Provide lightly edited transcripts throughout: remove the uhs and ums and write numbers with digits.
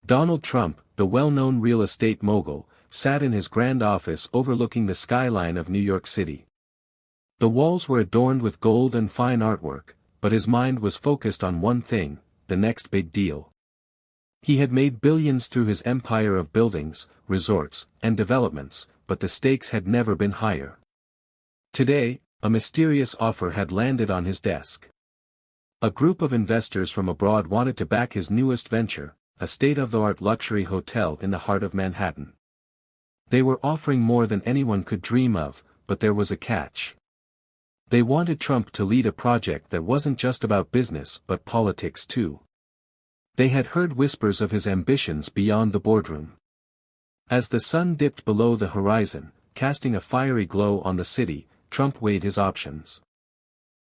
Donald Trump, the well-known real estate mogul, sat in his grand office overlooking the skyline of New York City. The walls were adorned with gold and fine artwork, but his mind was focused on one thing: the next big deal. He had made billions through his empire of buildings, resorts, and developments, but the stakes had never been higher. Today, a mysterious offer had landed on his desk. A group of investors from abroad wanted to back his newest venture, a state-of-the-art luxury hotel in the heart of Manhattan. They were offering more than anyone could dream of, but there was a catch. They wanted Trump to lead a project that wasn't just about business but politics too. They had heard whispers of his ambitions beyond the boardroom. As the sun dipped below the horizon, casting a fiery glow on the city, Trump weighed his options.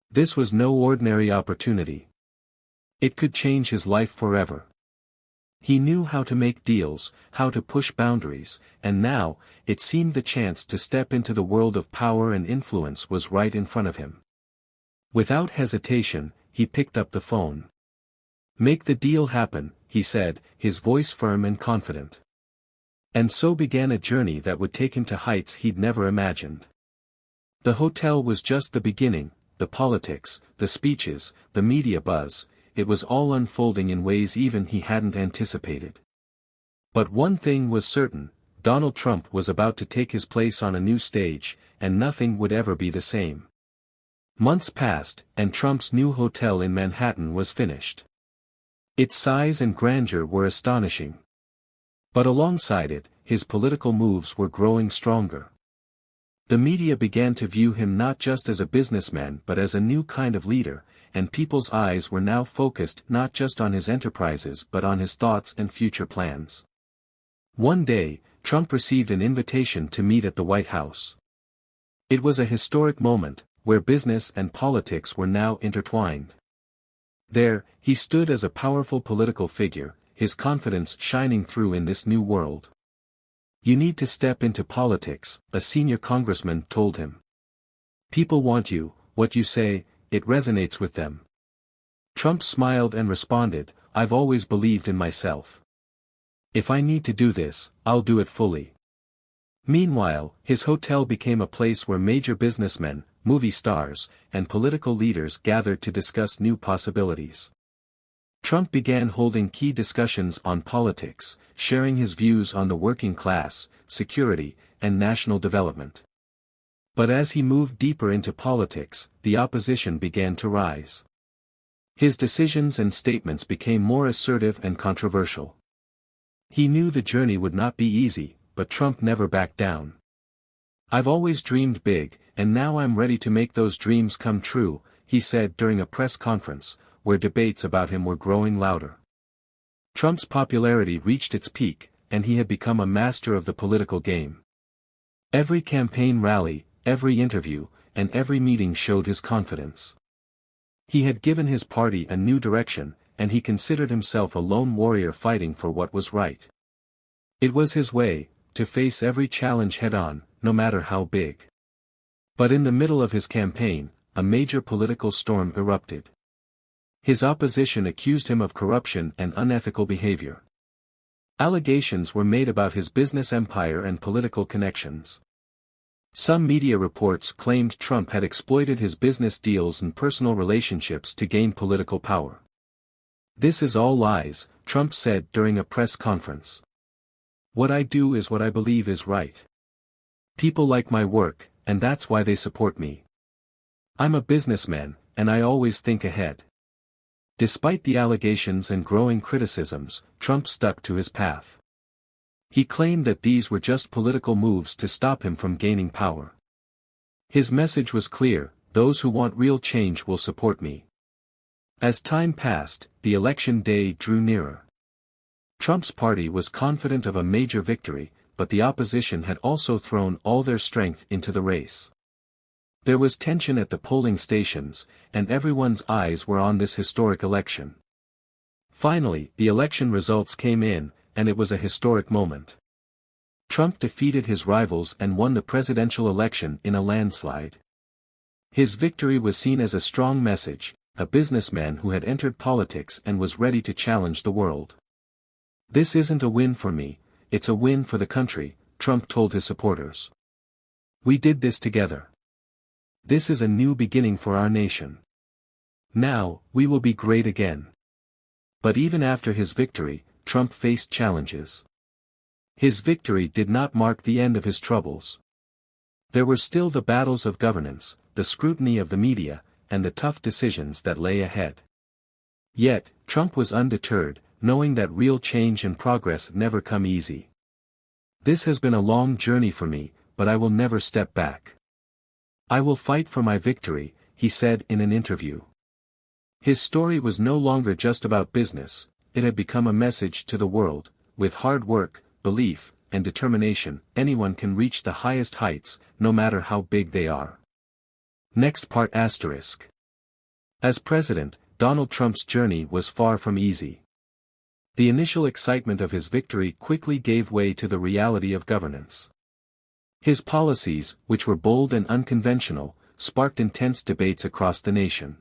This was no ordinary opportunity. It could change his life forever. He knew how to make deals, how to push boundaries, and now, it seemed the chance to step into the world of power and influence was right in front of him. Without hesitation, he picked up the phone. "Make the deal happen," he said, his voice firm and confident. And so began a journey that would take him to heights he'd never imagined. The hotel was just the beginning. The politics, the speeches, the media buzz, it was all unfolding in ways even he hadn't anticipated. But one thing was certain: Donald Trump was about to take his place on a new stage, and nothing would ever be the same. Months passed, and Trump's new hotel in Manhattan was finished. Its size and grandeur were astonishing. But alongside it, his political moves were growing stronger. The media began to view him not just as a businessman but as a new kind of leader, and people's eyes were now focused not just on his enterprises but on his thoughts and future plans. One day, Trump received an invitation to meet at the White House. It was a historic moment, where business and politics were now intertwined. There, he stood as a powerful political figure, his confidence shining through in this new world. "You need to step into politics," a senior congressman told him. "People want you, what you say, it resonates with them." Trump smiled and responded, "I've always believed in myself. If I need to do this, I'll do it fully." Meanwhile, his hotel became a place where major businessmen, movie stars, and political leaders gathered to discuss new possibilities. Trump began holding key discussions on politics, sharing his views on the working class, security, and national development. But as he moved deeper into politics, the opposition began to rise. His decisions and statements became more assertive and controversial. He knew the journey would not be easy, but Trump never backed down. "I've always dreamed big, and now I'm ready to make those dreams come true," he said during a press conference, where debates about him were growing louder. Trump's popularity reached its peak, and he had become a master of the political game. Every campaign rally, every interview, and every meeting showed his confidence. He had given his party a new direction, and he considered himself a lone warrior fighting for what was right. It was his way, to face every challenge head-on, no matter how big. But in the middle of his campaign, a major political storm erupted. His opposition accused him of corruption and unethical behavior. Allegations were made about his business empire and political connections. Some media reports claimed Trump had exploited his business deals and personal relationships to gain political power. "This is all lies," Trump said during a press conference. "What I do is what I believe is right. People like my work, and that's why they support me. I'm a businessman, and I always think ahead." Despite the allegations and growing criticisms, Trump stuck to his path. He claimed that these were just political moves to stop him from gaining power. His message was clear: those who want real change will support me. As time passed, the election day drew nearer. Trump's party was confident of a major victory, but the opposition had also thrown all their strength into the race. There was tension at the polling stations, and everyone's eyes were on this historic election. Finally, the election results came in, and it was a historic moment. Trump defeated his rivals and won the presidential election in a landslide. His victory was seen as a strong message: a businessman who had entered politics and was ready to challenge the world. "This isn't a win for me, it's a win for the country," Trump told his supporters. "We did this together. This is a new beginning for our nation. Now, we will be great again." But even after his victory, Trump faced challenges. His victory did not mark the end of his troubles. There were still the battles of governance, the scrutiny of the media, and the tough decisions that lay ahead. Yet, Trump was undeterred, knowing that real change and progress never come easy. "This has been a long journey for me, but I will never step back. I will fight for my victory," he said in an interview. His story was no longer just about business, it had become a message to the world: with hard work, belief, and determination, anyone can reach the highest heights, no matter how big they are. Next part asterisk. As president, Donald Trump's journey was far from easy. The initial excitement of his victory quickly gave way to the reality of governance. His policies, which were bold and unconventional, sparked intense debates across the nation.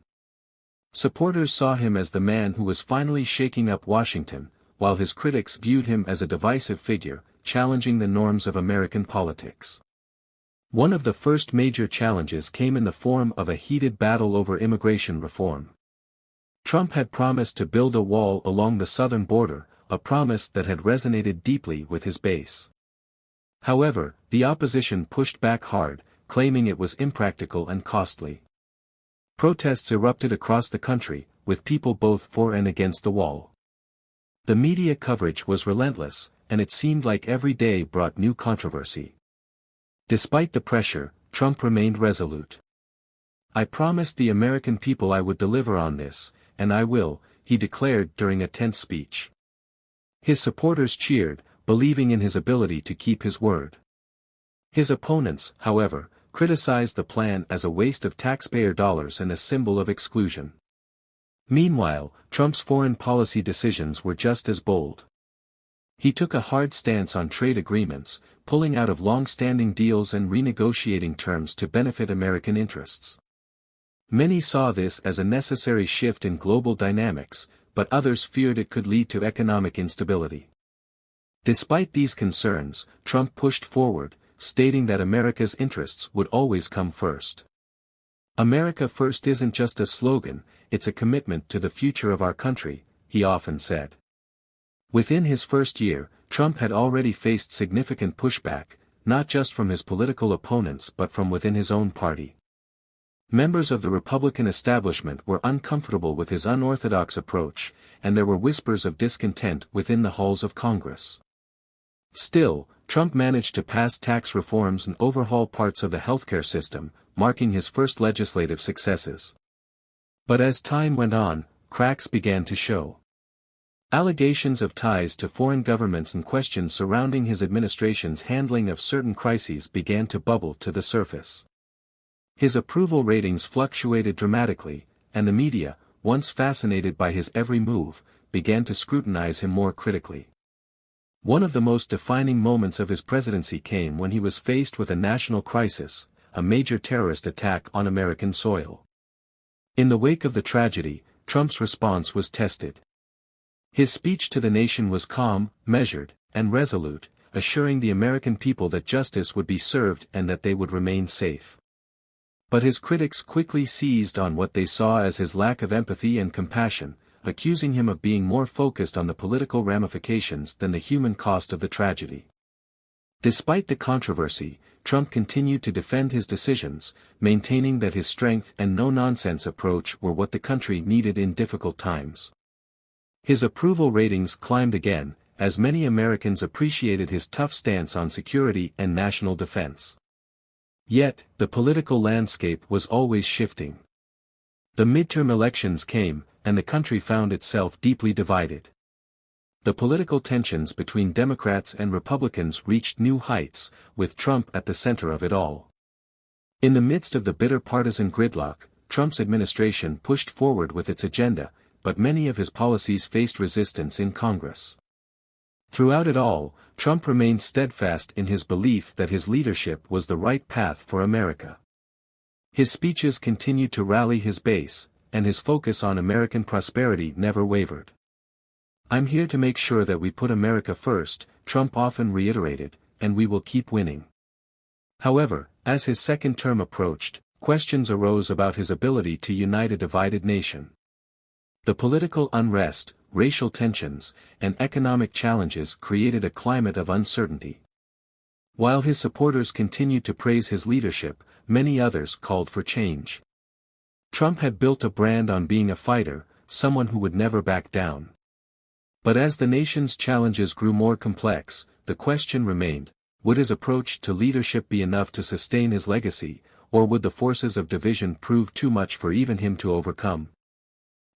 Supporters saw him as the man who was finally shaking up Washington, while his critics viewed him as a divisive figure, challenging the norms of American politics. One of the first major challenges came in the form of a heated battle over immigration reform. Trump had promised to build a wall along the southern border, a promise that had resonated deeply with his base. However, the opposition pushed back hard, claiming it was impractical and costly. Protests erupted across the country, with people both for and against the wall. The media coverage was relentless, and it seemed like every day brought new controversy. Despite the pressure, Trump remained resolute. "I promised the American people I would deliver on this, and I will," he declared during a tense speech. His supporters cheered, believing in his ability to keep his word. His opponents, however, criticized the plan as a waste of taxpayer dollars and a symbol of exclusion. Meanwhile, Trump's foreign policy decisions were just as bold. He took a hard stance on trade agreements, pulling out of long-standing deals and renegotiating terms to benefit American interests. Many saw this as a necessary shift in global dynamics, but others feared it could lead to economic instability. Despite these concerns, Trump pushed forward, stating that America's interests would always come first. "America first isn't just a slogan, it's a commitment to the future of our country," he often said. Within his first year, Trump had already faced significant pushback, not just from his political opponents but from within his own party. Members of the Republican establishment were uncomfortable with his unorthodox approach, and there were whispers of discontent within the halls of Congress. Still, Trump managed to pass tax reforms and overhaul parts of the healthcare system, marking his first legislative successes. But as time went on, cracks began to show. Allegations of ties to foreign governments and questions surrounding his administration's handling of certain crises began to bubble to the surface. His approval ratings fluctuated dramatically, and the media, once fascinated by his every move, began to scrutinize him more critically. One of the most defining moments of his presidency came when he was faced with a national crisis, a major terrorist attack on American soil. In the wake of the tragedy, Trump's response was tested. His speech to the nation was calm, measured, and resolute, assuring the American people that justice would be served and that they would remain safe. But his critics quickly seized on what they saw as his lack of empathy and compassion, accusing him of being more focused on the political ramifications than the human cost of the tragedy. Despite the controversy, Trump continued to defend his decisions, maintaining that his strength and no-nonsense approach were what the country needed in difficult times. His approval ratings climbed again, as many Americans appreciated his tough stance on security and national defense. Yet, the political landscape was always shifting. The midterm elections came, and the country found itself deeply divided. The political tensions between Democrats and Republicans reached new heights, with Trump at the center of it all. In the midst of the bitter partisan gridlock, Trump's administration pushed forward with its agenda, but many of his policies faced resistance in Congress. Throughout it all, Trump remained steadfast in his belief that his leadership was the right path for America. His speeches continued to rally his base, and his focus on American prosperity never wavered. "I'm here to make sure that we put America first," Trump often reiterated, "and we will keep winning." However, as his second term approached, questions arose about his ability to unite a divided nation. The political unrest, racial tensions, and economic challenges created a climate of uncertainty. While his supporters continued to praise his leadership, many others called for change. Trump had built a brand on being a fighter, someone who would never back down. But as the nation's challenges grew more complex, the question remained, would his approach to leadership be enough to sustain his legacy, or would the forces of division prove too much for even him to overcome?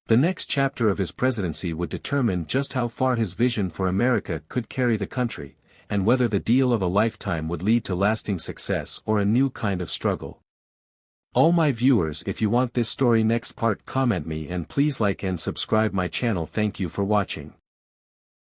The next chapter of his presidency would determine just how far his vision for America could carry the country, and whether the deal of a lifetime would lead to lasting success or a new kind of struggle. All my viewers, if you want this story next part, comment me and please like and subscribe my channel. Thank you for watching.